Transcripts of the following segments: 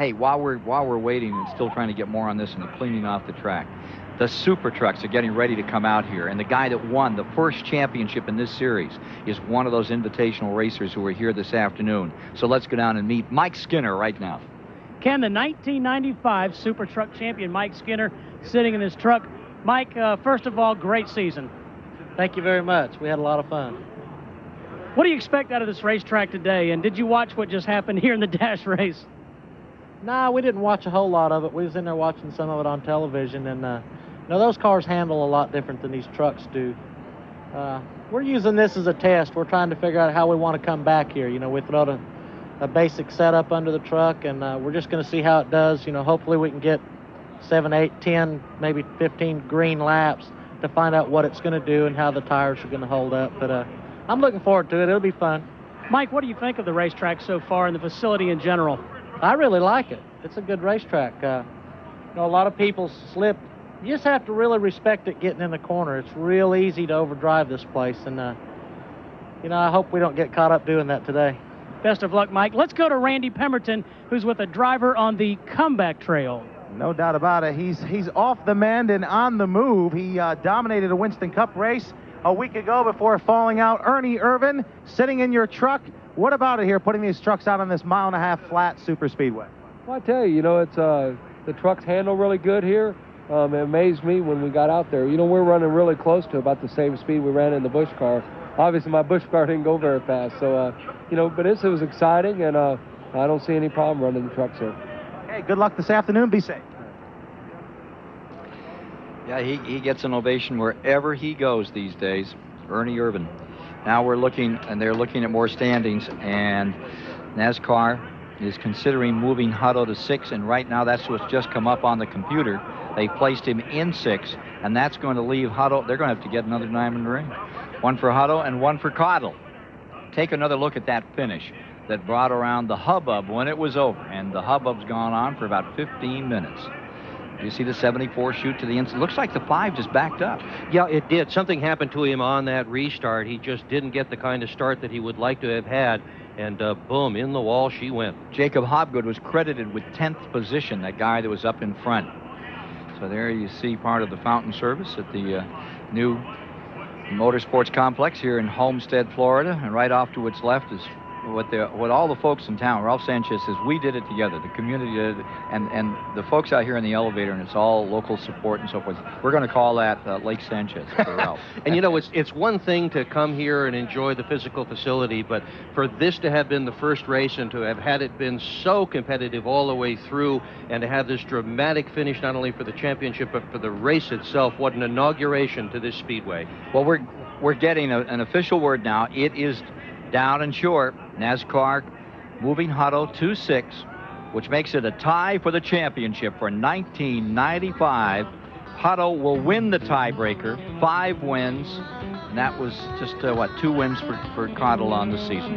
Hey, while we're waiting and still trying to get more on this and the cleaning off the track, the Supertrucks are getting ready to come out here, and the guy that won the first championship in this series is one of those invitational racers who are here this afternoon. So let's go down and meet Mike Skinner right now. Ken, the 1995 Supertruck champion, Mike Skinner, sitting in his truck. Mike, first of all, great season. Thank you very much. We had a lot of fun. What do you expect out of this racetrack today, and did you watch what just happened here in the dash race? Nah, we didn't watch a whole lot of it. We was in there watching some of it on television, and you know, those cars handle a lot different than these trucks do. We're using this as a test. We're trying to figure out how we want to come back here. You know, we throw a basic setup under the truck, and we're just going to see how it does. You know, hopefully we can get 7, 8, 10, maybe 15 green laps to find out what it's going to do and how the tires are going to hold up. But I'm looking forward to it. It'll be fun. Mike, what do you think of the racetrack so far and the facility in general? I really like it. It's a good racetrack. You know, a lot of people slip. You just have to really respect it getting in the corner. It's real easy to overdrive this place, and you know, I hope we don't get caught up doing that today. Best of luck, Mike. Let's go to Randy Pemberton, who's with a driver on the comeback trail. No doubt about it. He's off the mend and on the move. He dominated a Winston Cup race a week ago before falling out. Ernie Irvin, sitting in your truck. What about it here, putting these trucks out on this 1.5 mile flat super speedway? Well, I tell you, you know, it's the trucks handle really good here. It amazed me when we got out there. You know, we're running really close to about the same speed we ran in the Busch car. Obviously, my Busch car didn't go very fast. So, you know, but it was exciting, and I don't see any problem running the trucks here. Hey, good luck this afternoon. Be safe. Yeah, he gets an ovation wherever he goes these days. Ernie Irvin. Now we're looking, and they're looking at more standings, and NASCAR is considering moving Hutto to 6, and right now that's what's just come up on the computer. They placed him in 6, and that's going to leave Hutto. They're going to have to get another diamond ring. One for Hutto and one for Cottle. Take another look at that finish that brought around the hubbub when it was over, and the hubbub's gone on for about 15 minutes. You see the 74 shoot to the inside. Looks like the 5 just backed up. Yeah, it did. Something happened to him on that restart. He just didn't get the kind of start that he would like to have had. And boom, in the wall she went. Jacob Hobgood was credited with 10th position, that guy that was up in front. So there you see part of the fountain service at the new motorsports complex here in Homestead, Florida. And right off to its left is what all the folks in town. Ralph Sanchez says, we did it together. The community did it, and the folks out here in the elevator, and it's all local support and so forth. We're going to call that Lake Sanchez for Ralph. And you know, it's one thing to come here and enjoy the physical facility, but for this to have been the first race and to have had it been so competitive all the way through, and to have this dramatic finish not only for the championship but for the race itself, what an inauguration to this speedway. Well, we're getting an official word now. It is down and short. NASCAR moving Hutto to 6, which makes it a tie for the championship for 1995. Hutto will win the tiebreaker, 5 wins, and that was just, 2 wins for Cottle on the season.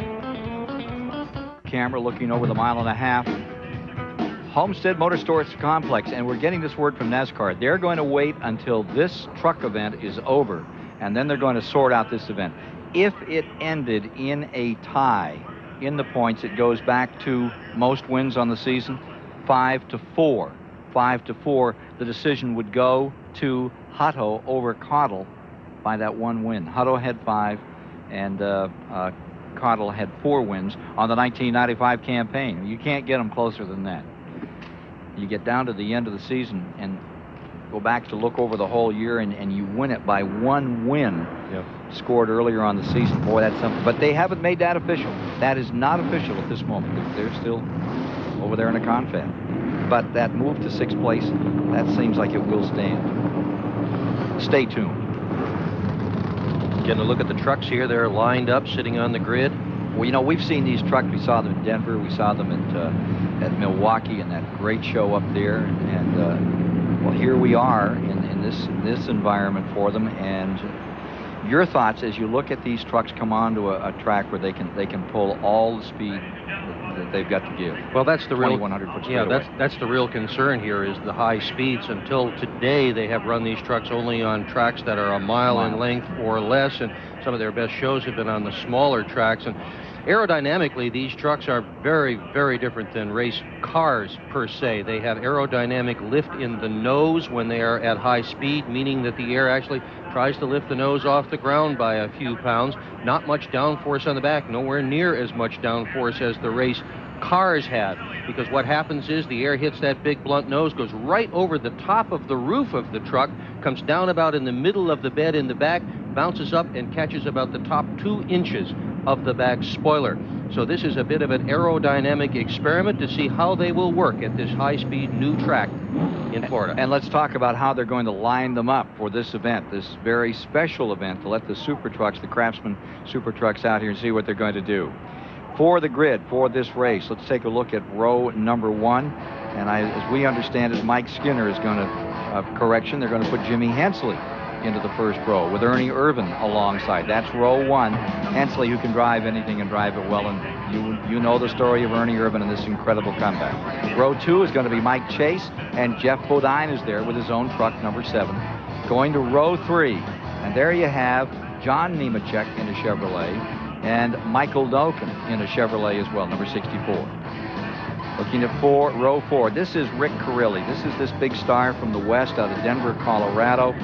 Camera looking over the 1.5 mile. Homestead Motorsports Complex, and we're getting this word from NASCAR. They're going to wait until this truck event is over, and then they're going to sort out this event. If it ended in a tie in the points, it goes back to most wins on the season, 5-4. 5-4, the decision would go to Hutto over Cottle by that 1 win. Hutto had 5, and Cottle had 4 wins on the 1995 campaign. You can't get them closer than that. You get down to the end of the season and go back to look over the whole year, and you win it by 1 win. Yep. Scored earlier on the season. Boy, that's something. But they haven't made that official. That is not official at this moment. They're still over there in a confab. But that move to 6th place, that seems like it will stand. Stay tuned. Getting a look at the trucks here. They're lined up, sitting on the grid. Well, you know, we've seen these trucks. We saw them in Denver. We saw them at Milwaukee, and that great show up there. And well, here we are in this environment for them. And your thoughts as you look at these trucks come onto a track where they can pull all the speed that they've got to give. Well, that's the real 2100 foot yeah. straightaway. That's the real concern here is the high speeds. Until today, they have run these trucks only on tracks that are a mile in length or less, and some of their best shows have been on the smaller tracks. And Aerodynamically, these trucks are very, very different than race cars per se. They have aerodynamic lift in the nose when they are at high speed, meaning that the air actually tries to lift the nose off the ground by a few pounds. Not much downforce on the back, nowhere near as much downforce as the race cars had, because what happens is the air hits that big blunt nose, goes right over the top of the roof of the truck, comes down about in the middle of the bed in the back, bounces up and catches about the top 2 inches of the back spoiler. So this is a bit of an aerodynamic experiment to see how they will work at this high-speed new track in Florida. And let's talk about how they're going to line them up for this event, this very special event, to let the Super Trucks, the Craftsman Super Trucks, out here and see what they're going to do. For the grid, for this race, let's take a look at row number 1. And as we understand it, Mike Skinner is going to, correction, they're going to put Jimmy Hensley into the first row with Ernie Irvin alongside. That's row 1. Hensley, who can drive anything and drive it well, and you know the story of Ernie Irvin and this incredible comeback. Row 2 is going to be Mike Chase, and Jeff Bodine is there with his own truck, number 7. Going to row 3, and there you have John Nemechek in a Chevrolet, and Michael Doken in a Chevrolet as well, number 64. Looking at row 4, this is Rick Carilli. This is this big star from the West out of Denver, Colorado.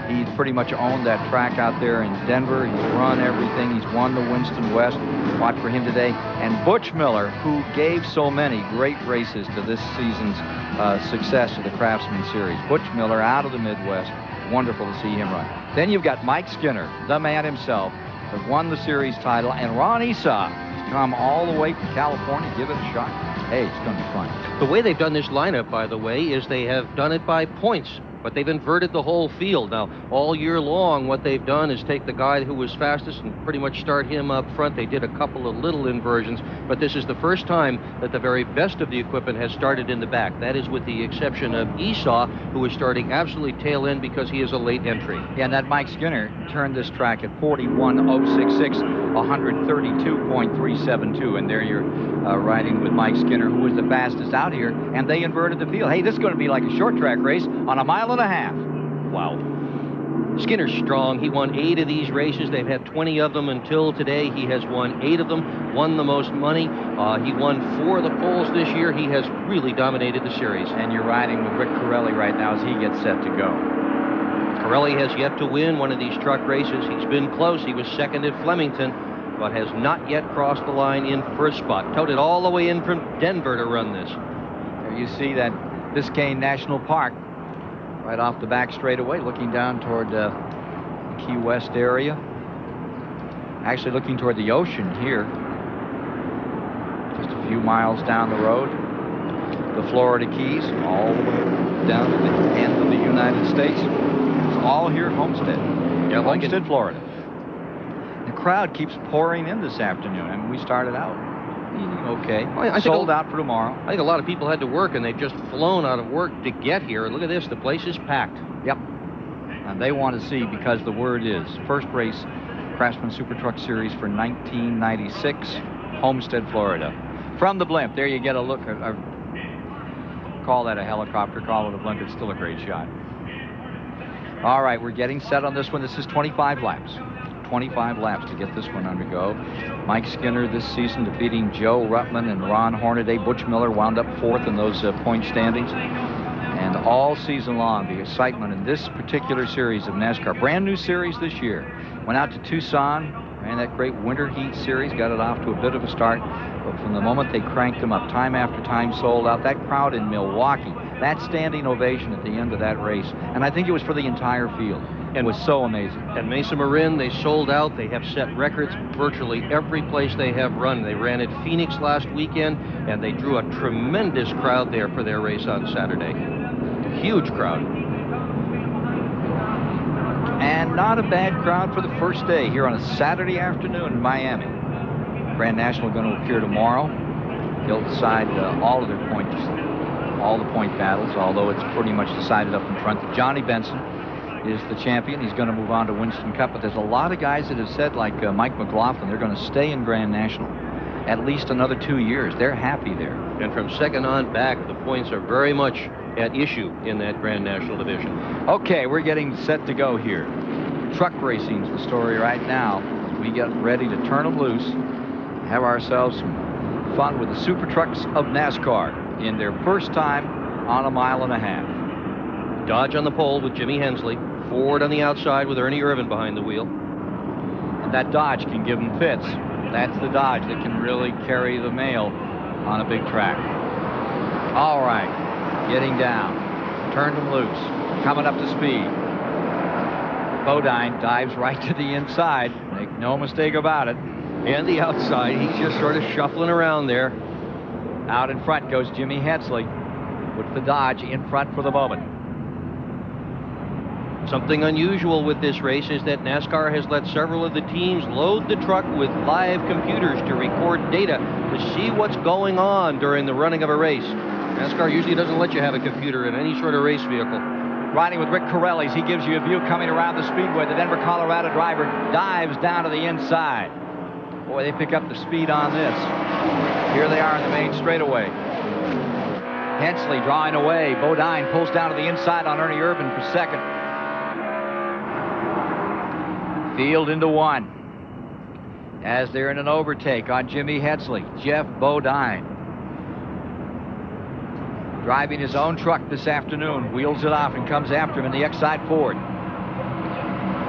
He's pretty much owned that track out there in Denver. He's run everything. He's won the Winston West. Watch for him today. And Butch Miller, who gave so many great races to this season's success of the Craftsman Series. Butch Miller out of the Midwest. Wonderful to see him run. Then you've got Mike Skinner, the man himself, that won the series title, and Ron Esau has come all the way from California. Give it a shot. Hey, it's going to be fun. The way they've done this lineup, by the way, is they have done it by points, but they've inverted the whole field. Now, all year long, what they've done is take the guy who was fastest and pretty much start him up front. They did a couple of little inversions, but this is the first time that the very best of the equipment has started in the back. That is with the exception of Esau, who is starting absolutely tail end because he is a late entry. Yeah, and that Mike Skinner turned this track at 41.066, 132.372, and there you're riding with Mike Skinner, who was the fastest out here, and they inverted the field. Hey, this is going to be like a short track race on a mile and a half. Wow. Skinner's strong. He won 8 of these races. They've had 20 of them until today. He has won 8 of them, won the most money. He won 4 of the poles this year. He has really dominated the series. And you're riding with Rick Carilli right now as he gets set to go. Carilli has yet to win one of these truck races. He's been close. He was second at Flemington, but has not yet crossed the line in first spot. Toted all the way in from Denver to run this. There you see that Biscayne National Park right off the back straightaway, looking down toward the Key West area. Actually looking toward the ocean here. Just a few miles down the road. The Florida Keys, all the way down to the end of the United States. It's all here at Homestead. Yeah, Homestead, Florida. The crowd keeps pouring in this afternoon. I mean, we started out okay. I sold out for tomorrow. I think a lot of people had to work, and they've just flown out of work to get here. Look at this. The place is packed. Yep. And they want to see, because the word is first race Craftsman Supertruck Series for 1996, Homestead, Florida. From the blimp, there you get a look. Call that a helicopter, call it a blimp. It's still a great shot. All right, we're getting set on this one. This is 25 laps. 25 laps to get this one undergo. Mike Skinner this season defeating Joe Ruttman and Ron Hornaday. Butch Miller wound up 4th in those point standings. And all season long, the excitement in this particular series of NASCAR, brand new series this year. Went out to Tucson, ran that great winter heat series, got it off to a bit of a start. But from the moment they cranked them up, time after time sold out. That crowd in Milwaukee, that standing ovation at the end of that race. And I think it was for the entire field. It was so amazing. At Mesa Marin, they sold out. They have set records virtually every place they have run. They ran at Phoenix last weekend, and they drew a tremendous crowd there for their race on Saturday. Huge crowd. And not a bad crowd for the first day here on a Saturday afternoon in Miami. Grand National going to appear tomorrow. They'll decide all of their points, all the point battles, although it's pretty much decided up in front. Johnny Benson is the champion. He's going to move on to Winston Cup, but there's a lot of guys that have said, like Mike McLaughlin, they're going to stay in Grand National at least another 2 years. They're happy there. And from second on back, the points are very much at issue in that Grand National division. Okay, we're getting set to go here. Truck racing's the story right now. We get ready to turn them loose. have ourselves some fun with the Super Trucks of NASCAR in their first time on a 1.5 miles. Dodge on the pole with Jimmy Hensley. Ford on the outside with Ernie Irvin behind the wheel. And that Dodge can give them fits. That's the Dodge that can really carry the mail on a big track. All right, getting down. Turned them loose. Coming up to speed. Bodine dives right to the inside. Make no mistake about it. And the outside, he's just sort of shuffling around there. Out in front goes Jimmy Hensley with the Dodge in front for the moment. Something unusual with this race is that NASCAR has let several of the teams load the truck with live computers to record data to see what's going on during the running of a race. NASCAR usually doesn't let you have a computer in any sort of race vehicle. Riding with Rick Corelli's, he gives you a view coming around the speedway. The Denver, Colorado driver dives down to the inside. Boy, they pick up the speed on this. Here they are in the main straightaway. Hensley drawing away. Bodine pulls down to the inside on Ernie Irvin for second. Field into one. As they're in an overtake on Jimmy Hensley, Jeff Bodine. Driving his own truck this afternoon, wheels it off and comes after him in the X-side Ford.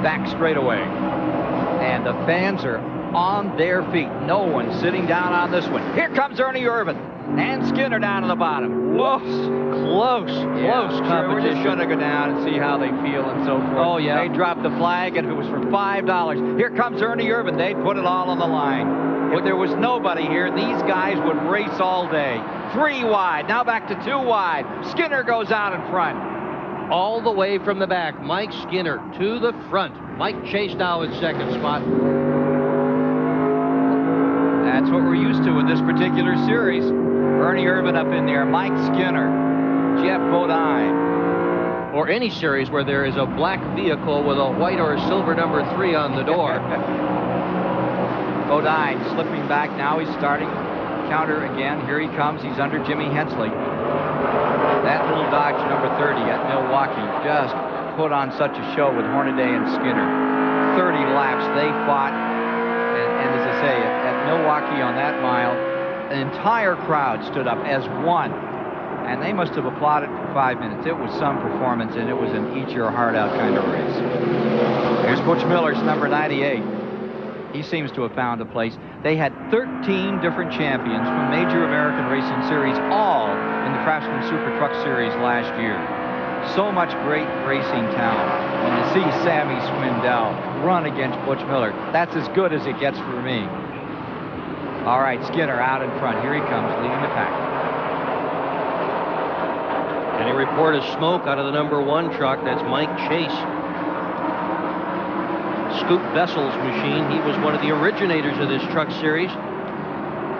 Back straightaway. And the fans are on their feet. No one sitting down on this one. Here comes Ernie Irvin and Skinner down to the bottom. Close competition. Sure, we're just going to go down and see how they feel and so forth. Oh, yeah. They dropped the flag, and if it was for $5, here comes Ernie Irvin. They'd put it all on the line. If there was nobody here, these guys would race all day. 3 wide, now back to 2 wide. Skinner goes out in front. All the way from the back, Mike Skinner to the front. Mike Chase now in second spot. That's what we're used to in this particular series. Ernie Irvin up in there, Mike Skinner, Jeff Bodine. Or any series where there is a black vehicle with a white or a silver number 3 on the door. Bodine slipping back. Now he's starting counter again. Here he comes. He's under Jimmy Hensley. That little Dodge number 30 at Milwaukee just put on such a show with Hornaday and Skinner. 30 laps they fought. And as I say, at Milwaukee on that mile, an entire crowd stood up as one. And they must have applauded for 5 minutes. It was some performance, and it was an eat-your-heart-out kind of race. Here's Butch Miller's number 98. He seems to have found a place. They had 13 different champions from major American racing series, all in the Craftsman Supertruck series last year. So much great racing talent. And to see Sammy Swindell run against Butch Miller, that's as good as it gets for me. All right, Skinner out in front. Here he comes, leading the pack. Any report of smoke out of the number 1 truck? That's Mike Chase. Scoop Vessel's machine. He was one of the originators of this truck series.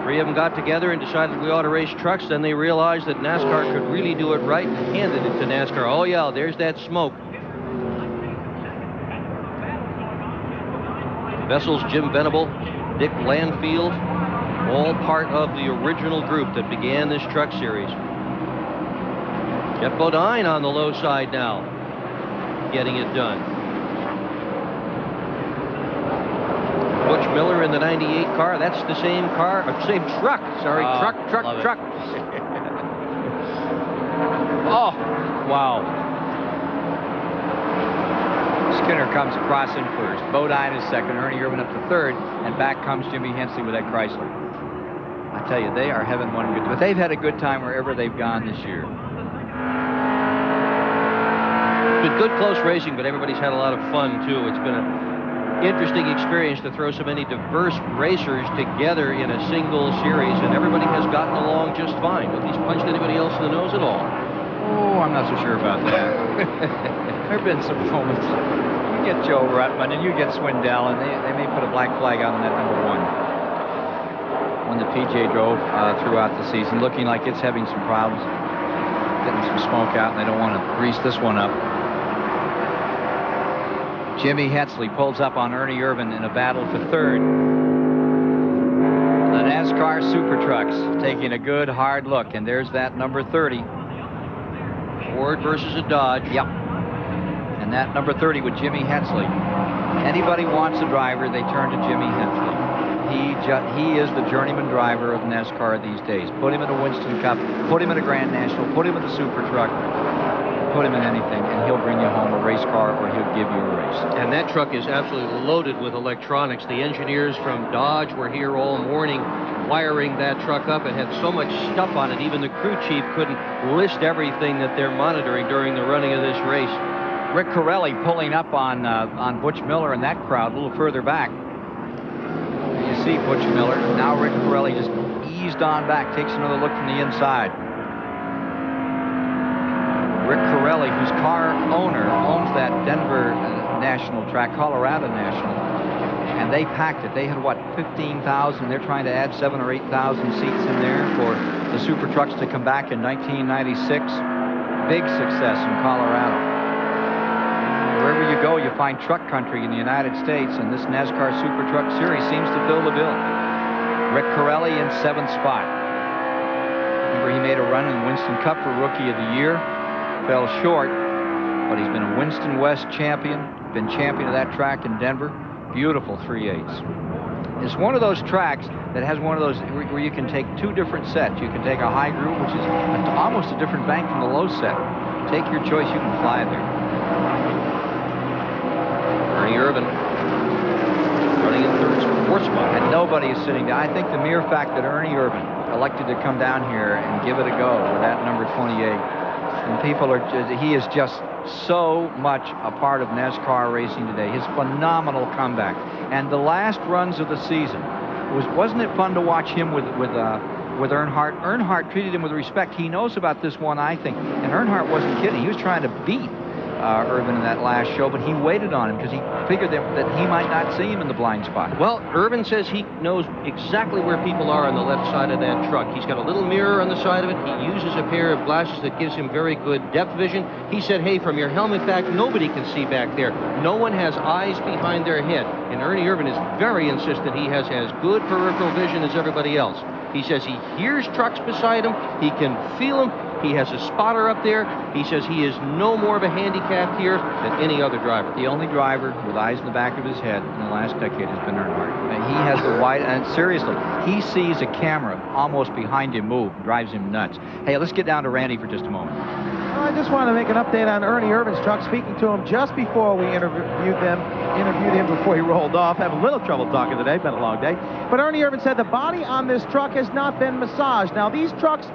3 of them got together and decided we ought to race trucks. Then they realized that NASCAR could really do it right and handed it to NASCAR. Oh, yeah, there's that smoke. Vessel's Jim Venable, Dick Landfield, all part of the original group that began this truck series. Jeff Bodine on the low side now, getting it done. Butch Miller in the 98 car. That's the same car, or same truck. Sorry, truck. Oh, wow. Skinner comes across in first. Bodine is second. Ernie Irvin up to third. And back comes Jimmy Hensley with that Chrysler. I tell you, they are having one good time. But they've had a good time wherever they've gone this year. It's been good, close racing, but everybody's had a lot of fun, too. It's been an interesting experience to throw so many diverse racers together in a single series, and everybody has gotten along just fine. Nobody's punched anybody else in the nose at all. Oh, I'm not so sure about that. There have been some moments. You get Joe Ruttman and you get Swindell, and they may put a black flag out on that number 1. When the PJ drove throughout the season, looking like it's having some problems, getting some smoke out, and they don't want to grease this one up. Jimmy Hensley pulls up on Ernie Irvin in a battle for third. The NASCAR Supertrucks taking a good hard look, and there's that number 30. Ford versus a Dodge. Yep. And that number 30 with Jimmy Hensley. Anybody wants a driver, they turn to Jimmy Hensley. he is the journeyman driver of NASCAR these days. Put him in a Winston Cup, put him in a Grand National, put him in the Supertruck, put him in anything, and he'll bring you home a race car, or he'll give you a race. And that truck is absolutely loaded with electronics. The engineers from Dodge were here all morning wiring that truck up. It had so much stuff on it, even the crew chief couldn't list everything that they're monitoring during the running of this race. Rick Corelli pulling up on Butch Miller in that crowd a little further back. You see Butch Miller. Now Rick Corelli just eased on back, takes another look from the inside. Rick Corelli, whose car owner owns that Denver National track, Colorado National, and they packed it. They had, what, 15,000. They're trying to add 7,000 or 8,000 seats in there for the Super Trucks to come back in 1996. Big success in Colorado. Wherever you go, you find truck country in the United States, and this NASCAR Super Truck Series seems to fill the bill. Rick Corelli in 7th spot. Remember, he made a run in the Winston Cup for Rookie of the Year. Fell short, but he's been a Winston West champion, been champion of that track in Denver. Beautiful 3/8. It's one of those tracks that has one of those where you can take two different sets. You can take a high groove, which is almost a different bank from the low set. Take your choice, you can fly there. Ernie Irvan running in 4th spot. And nobody is sitting down. I think the mere fact that Ernie Irvan elected to come down here and give it a go with that number 28, and people are, he is just so much a part of NASCAR racing today. His phenomenal comeback. And the last runs of the season, wasn't it fun to watch him with Earnhardt? Earnhardt treated him with respect. He knows about this one, I think. And Earnhardt wasn't kidding. He was trying to beat Irvan in that last show, but he waited on him because he figured that he might not see him in the blind spot. Well, Irvan says he knows exactly where people are on the left side of that truck. He's got a little mirror on the side of it. He uses a pair of glasses that gives him very good depth vision. He said, hey, from your helmet back, nobody can see back there. No one has eyes behind their head. And Ernie Irvan is very insistent he has as good peripheral vision as everybody else. He says he hears trucks beside him. He can feel them. He has a spotter up there. He says he is no more of a handicap here than any other driver. The only driver with eyes in the back of his head in the last decade has been Earnhardt. And he has the wide, and seriously, he sees a camera almost behind him move, drives him nuts. Hey, let's get down to Randy for just a moment. I just want to make an update on Ernie Irvan's truck. Speaking to him just before we interviewed him before he rolled off. Have a little trouble talking today, been a long day. But Ernie Irvan said the body on this truck has not been massaged. Now these trucks,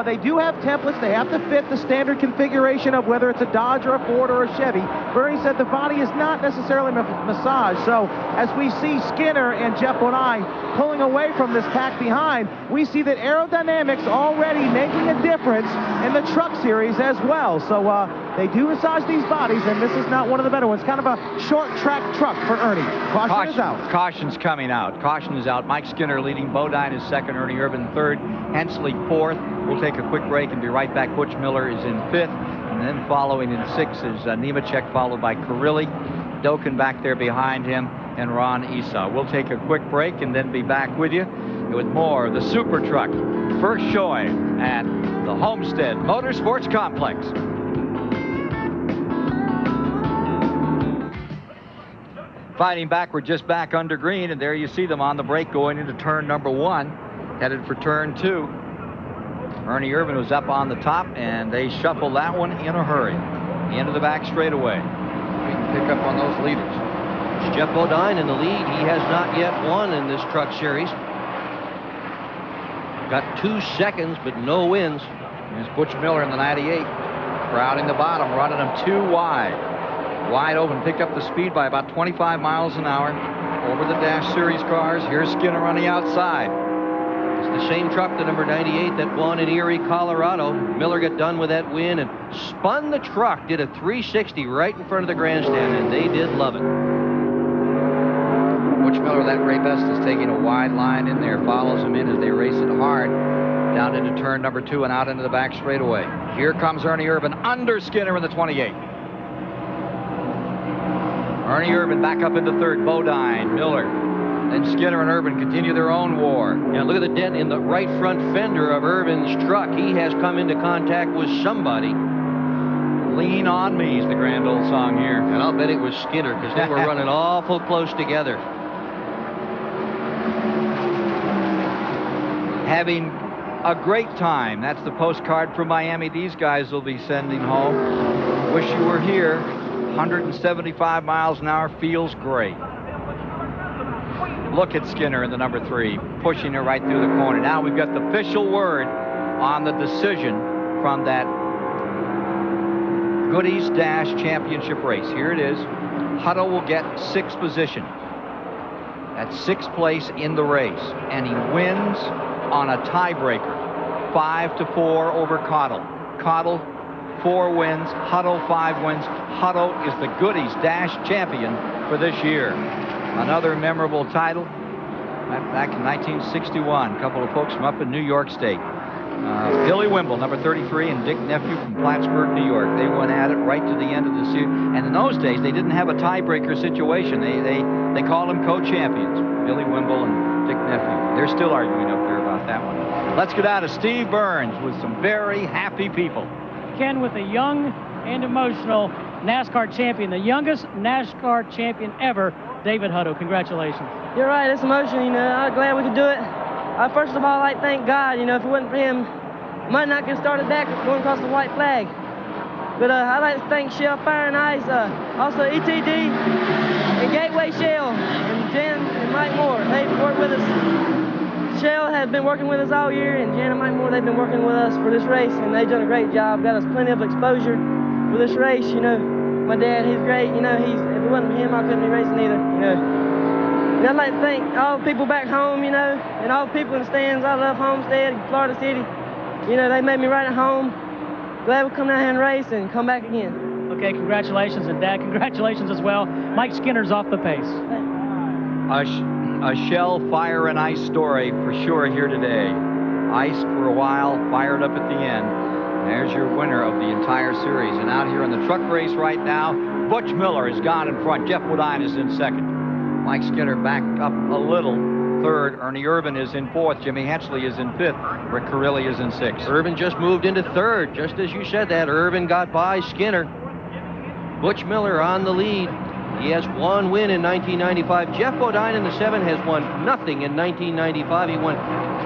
they do have templates. They have to fit the standard configuration of whether it's a Dodge or a Ford or a Chevy. Bernie said the body is not necessarily massaged. So as we see Skinner and Jeff Bonai pulling away from this pack behind, we see that aerodynamics already making a difference in the truck series as well. So they do massage these bodies, and this is not one of the better ones. Kind of a short track truck for Ernie. Caution is out. Caution's coming out. Caution is out. Mike Skinner leading. Bodine is second. Ernie Irvan third. Hensley fourth. We'll take a quick break and be right back. Butch Miller is in fifth. And then following in sixth is Nemechek, followed by Carilli. Doken back there behind him, and Ron Esau. We'll take a quick break and then be back with you with more of the Super Truck first showing at the Homestead Motorsports Complex. Fighting back, we're just back under green, and there you see them on the break going into turn number 1, headed for turn 2. Ernie Irvan was up on the top, and they shuffled that one in a hurry. Into the back straightaway. We can pick up on those leaders. It's Jeff Bodine in the lead. He has not yet won in this truck series. Got 2 seconds, but no wins. Here's Butch Miller in the 98. Crowding the bottom, running them 2 wide. Wide open, picked up the speed by about 25 miles an hour over the Dash Series cars. Here's Skinner on the outside. It's the same truck, the number 98, that won in Erie, Colorado. Miller got done with that win and spun the truck, did a 360 right in front of the grandstand, and they did love it. Butch Miller, that gray vest, is taking a wide line in there, follows him in as they race it hard down into turn number 2 and out into the back straightaway. Here comes Ernie Irvan under Skinner in the 28. Ernie Irvan back up into third. Bodine, Miller, then Skinner and Irvan continue their own war. Yeah, look at the dent in the right front fender of Irvan's truck. He has come into contact with somebody. Lean on Me is the grand old song here. And I'll bet it was Skinner, because they were running awful close together. having a great time. That's the postcard from Miami these guys will be sending home. Wish you were here. 175 miles an hour, feels great. Look at Skinner in the number 3, pushing it right through the corner. Now we've got the official word on the decision from that Goodies Dash Championship race. Here it is. Hutto will get 6th position. That's 6th place in the race, and he wins on a tiebreaker, 5-4 over Cottle. Cottle 4 wins, Hutto 5 wins. Hutto is the Goodies Dash champion for this year. Another memorable title back in 1961. A couple of folks from up in New York State. Billy Wimble, number 33, and Dick Nephew from Plattsburgh, New York. They went at it right to the end of the season. And in those days, they didn't have a tiebreaker situation. They called them co-champions, Billy Wimble and Dick Nephew. They're still arguing up there about that one. Let's get out of Steve Burns with some very happy people. Ken, with a young and emotional NASCAR champion, the youngest NASCAR champion ever, David Hutto. Congratulations. You're right, it's emotional, you know. I'm glad we could do it. First of all, I'd like to thank God, you know, if it wasn't for him, I might not get started back going across the white flag. But I'd like to thank Shell Fire and Ice, also ETD, and Gateway Shell, and Jan and Mike Moore. They've worked with us. Shell has been working with us all year, and Jan and Mike Moore, they've been working with us for this race, and they've done a great job, got us plenty of exposure for this race, you know. My dad, he's great, you know, if it wasn't for him, I couldn't be racing either, you know. And I'd like to thank all the people back home, you know, and all the people in the stands. I love Homestead, Florida City. You know, they made me right at home. Glad we come down here and race and come back again. Okay, congratulations, and Dad, congratulations as well. Mike Skinner's off the pace. A Shell Fire and Ice story for sure here today. Iced for a while, fired up at the end. There's your winner of the entire series. And out here in the truck race right now, Butch Miller has gone in front. Jeff Woodine is in 2nd. Mike Skinner back up a little, 3rd. Ernie Irvin is in 4th. Jimmy Hensley is in 5th. Rick Corelli is in 6th. Irvin just moved into 3rd. Just as you said that, Irvin got by Skinner. Butch Miller on the lead. He has 1 win in 1995. Jeff Bodine in the 7 has won nothing in 1995. He won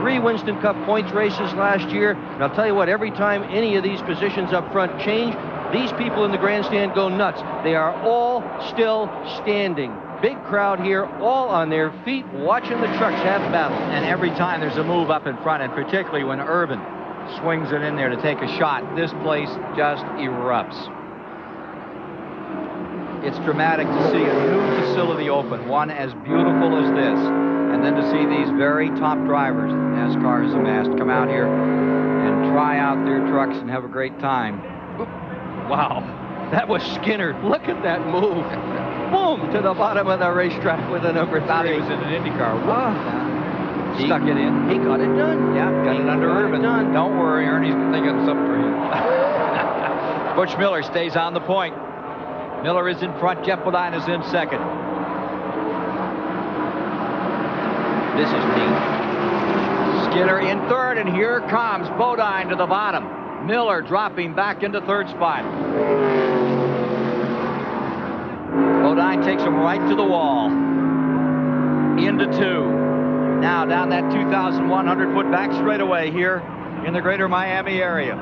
3 Winston Cup points races last year. And I'll tell you what, every time any of these positions up front change, these people in the grandstand go nuts. They are all still standing. Big crowd here, all on their feet, watching the trucks have battle. And every time there's a move up in front, and particularly when Irvin swings it in there to take a shot, this place just erupts. It's dramatic to see a new facility open, one as beautiful as this, and then to see these very top drivers NASCAR has amassed come out here and try out their trucks and have a great time. Wow, that was Skinner. Look at that move. Boom, to the bottom of the racetrack with a number 3. Thought he was in an IndyCar. Stuck it in. He got it done. Yeah, got it under Irvin. Don't worry, Ernie's thinking of something for him. Butch Miller stays on the point. Miller is in front. Jeff Bodine is in 2nd. This is neat. Skinner in 3rd, and here comes Bodine to the bottom. Miller dropping back into 3rd spot. Bodine takes him right to the wall. Into 2. Now down that 2,100-foot back straightaway here in the greater Miami area.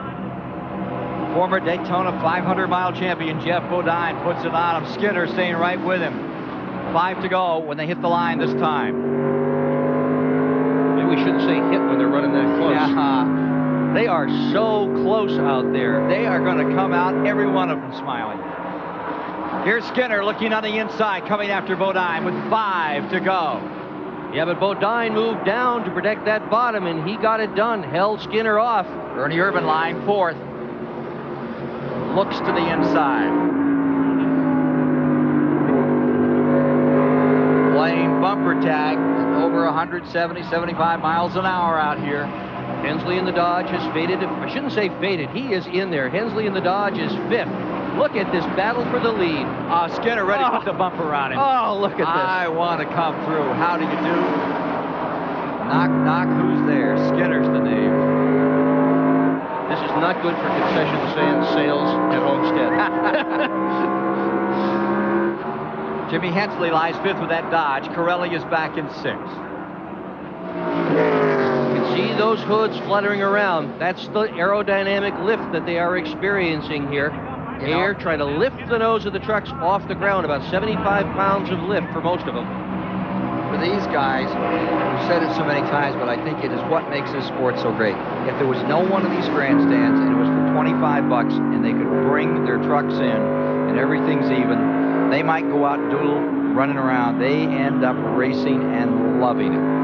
Former Daytona 500-mile champion Jeff Bodine puts it on him. Skinner staying right with him. 5 to go when they hit the line this time. Maybe we shouldn't say hit when they're running that close. Yeah. They are so close out there. They are going to come out, every one of them smiling. Here's Skinner looking on the inside, coming after Bodine with 5 to go. Yeah, but Bodine moved down to protect that bottom, and he got it done. Held Skinner off. Ernie Irvin line 4th. Looks to the inside. Playing bumper tag at over 170, 75 miles an hour out here. Hensley in the Dodge has faded. I shouldn't say faded. He is in there. Hensley in the Dodge is 5th. Look at this battle for the lead. Skinner ready to put the bumper on him. Oh, look at this. I want to come through. How do you do? Knock, knock, who's there? Skinner's the name. This is not good for concession sales at Homestead. Jimmy Hensley lies 5th with that Dodge. Corelli is back in 6th. You can See those hoods fluttering around. That's the aerodynamic lift that they are experiencing here. Here, trying to lift the nose of the trucks off the ground, about 75 pounds of lift for most of them. For these guys, we've said it so many times, but I think it is what makes this sport so great. If there was no one of these grandstands and it was for 25 bucks and they could bring their trucks in and everything's even, they might go out and doodle, running around. They end up racing and loving it.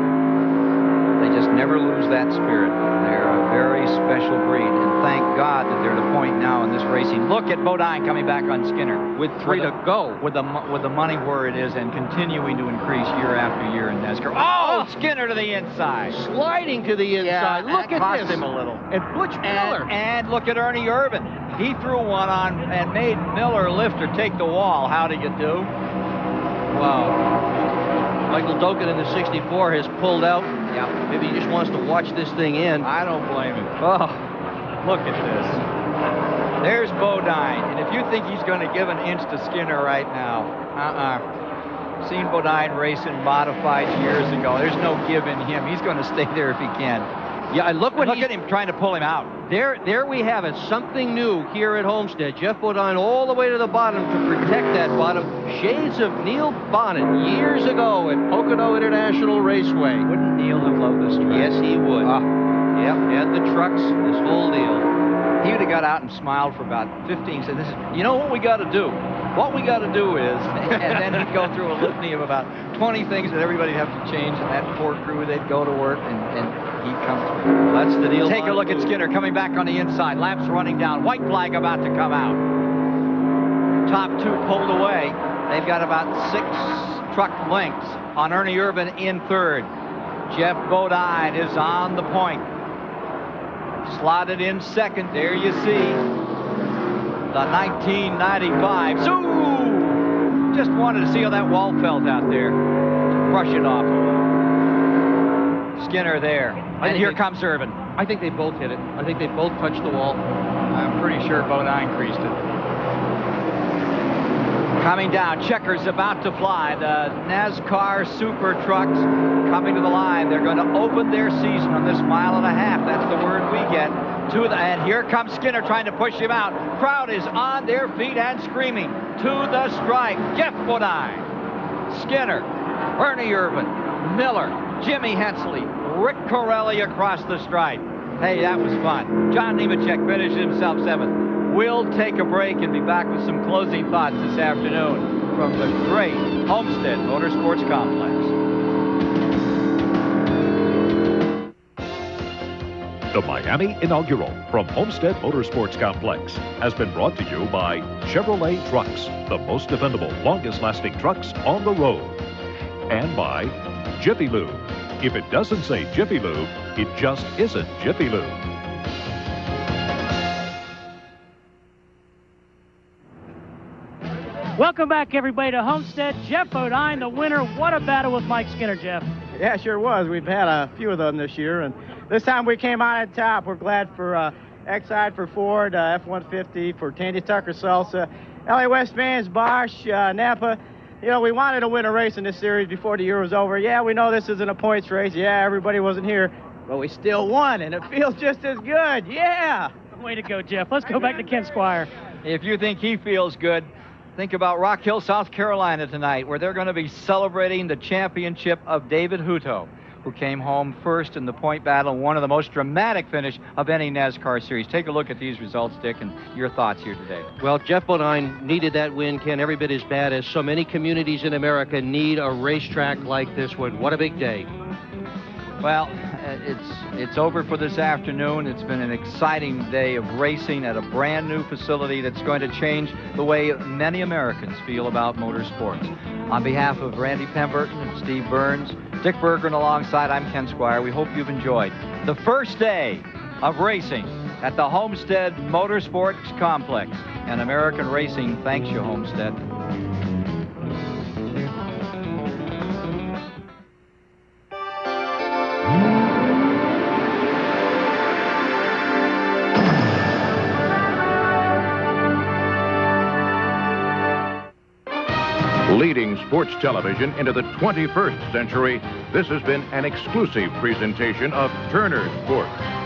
They just never lose that spirit. They're a very special breed, and thank God that they're at a point now in this racing. Look at Bodine coming back on Skinner with 3 to go, with the money where it is, and continuing to increase year after year in NASCAR. Oh, Skinner to the inside, sliding to the inside. Look at cost this. Him a little. And Butch Miller. And look at Ernie Irvin. He threw one on and made Miller lift or take the wall. How did you do? Wow. Michael Doken in the 64 has pulled out. Yeah. Maybe he just wants to watch this thing in. I don't blame him. Oh, look at this. There's Bodine. And if you think he's going to give an inch to Skinner right now, seen Bodine racing modified years ago. There's no give in him. He's going to stay there if he can. Yeah, and look at him trying to pull him out. There we have it. Something new here at Homestead. Jeff Bodine all the way to the bottom to protect that bottom. Shades of Neil Bonnet years ago at Pocono International Raceway. Wouldn't Neil have loved this track? Yes, he would. Yep. And the trucks, this whole deal. He would have got out and smiled for about 15 seconds. You know what we got to do? What we got to do is, and then he'd go through a litany of about 20 things that everybody'd have to change, and that poor crew, they'd go to work, and he'd come through. That's the deal. Take a look at Skinner coming back on the inside. Laps running down. White flag about to come out. Top 2 pulled away. They've got about 6 truck lengths on Ernie Irvin in 3rd. Jeff Bodine is on the point. Slotted in 2nd. There you see the 1995. Zoo! Just wanted to see how that wall felt out there. Brush it off. Skinner there. And here comes Irvin. I think they both hit it. I think they both touched the wall. I'm pretty sure Bodine creased it. Coming down, checkers about to fly. The NASCAR Supertrucks coming to the line. They're going to open their season on this 1.5 miles. That's the word we get. And here comes Skinner trying to push him out. Crowd is on their feet and screaming. To the stripe, Jeff Bodine, Skinner, Ernie Irvin, Miller, Jimmy Hensley, Rick Corelli across the stripe. Hey, that was fun. John Nemechek finished himself 7th. We'll take a break and be back with some closing thoughts this afternoon from the great Homestead Motorsports Complex. The Miami Inaugural from Homestead Motorsports Complex has been brought to you by Chevrolet Trucks, the most dependable, longest-lasting trucks on the road. And by Jiffy Lube. If it doesn't say Jiffy Lube, it just isn't Jiffy Lube. Welcome back, everybody, to Homestead. Jeff Bodine, the winner. What a battle with Mike Skinner, Jeff. Yeah, sure was. We've had a few of them this year, and this time we came out on top. We're glad for Exide for Ford, F-150 for Tandy Tucker Salsa, LA West Vans, Bosch, Napa. You know, we wanted to win a race in this series before the year was over. Yeah, we know this isn't a points race. Yeah, everybody wasn't here, but we still won, and it feels just as good. Yeah! Way to go, Jeff. Let's go back to Ken Squire. If you think he feels good, think about Rock Hill, South Carolina tonight, where they're going to be celebrating the championship of David Hutto, who came home first in the point battle, one of the most dramatic finish of any NASCAR series. Take a look at these results, Dick, and your thoughts here today. Well, Jeff Bodine needed that win, Ken, every bit as bad as so many communities in America need a racetrack like this one. What a big day. Well, it's over for this afternoon. It's been an exciting day of racing at a brand new facility that's going to change the way many Americans feel about motorsports. On behalf of Randy Pemberton and Steve Burns, Dick Berggren alongside, I'm Ken Squire. We hope you've enjoyed the first day of racing at the Homestead Motorsports Complex. And American racing thanks you, Homestead. leading sports television into the 21st century, this has been an exclusive presentation of Turner Sports.